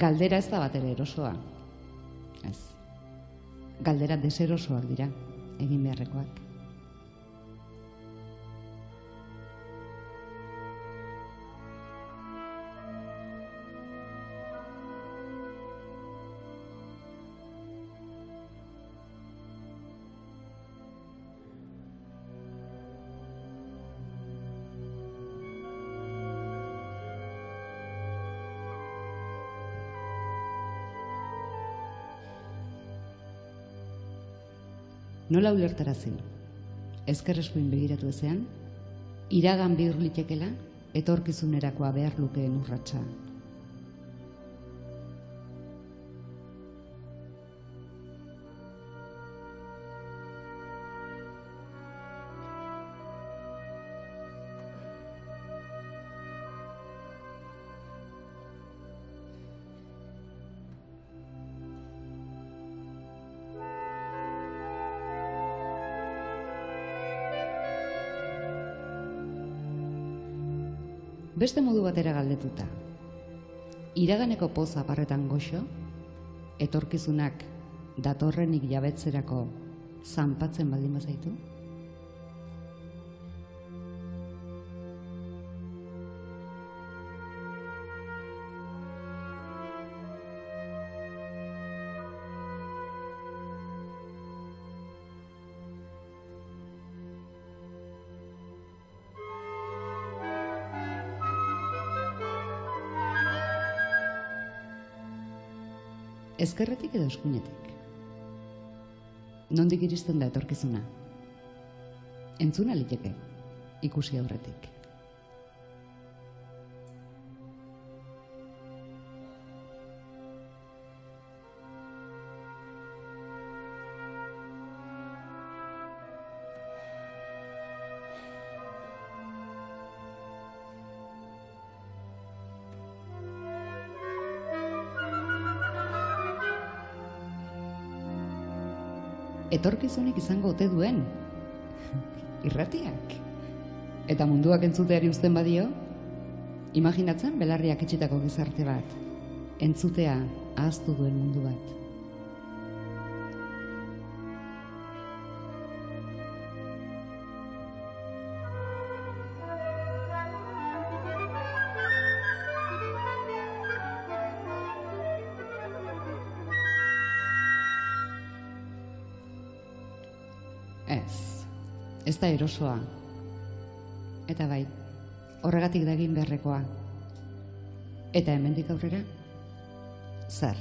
Galdera ez da batere erosoa. Ez. Galdera deserosoak dira, egin beharrekoak. Nola ulertarazi? Ezker eskuin begiratu ezean, iragan bihur litekela, etorkizunerakoa behar lukeen urratsa. Beste modu batera galdetuta, iraganeko poz aparretan goxo, etorkizunak datorrenik jabetzerako zanpatzen baldin bazaitu? Ezkerretik edo eskuinetik? Nondik iristen da etorkizuna? Entzuna liteke, ikusi aurretik. Etorkizunik izango ote duen? Irratiak. Eta munduak entzuteari uzten badio? Imaginatzen belarriak itxitako gizarte bat. Entzutea ahaztu duen mundu bat. Ez da erosoa. Eta bai, horregatik da egin beharrekoa. Eta hemendik aurrera, zer?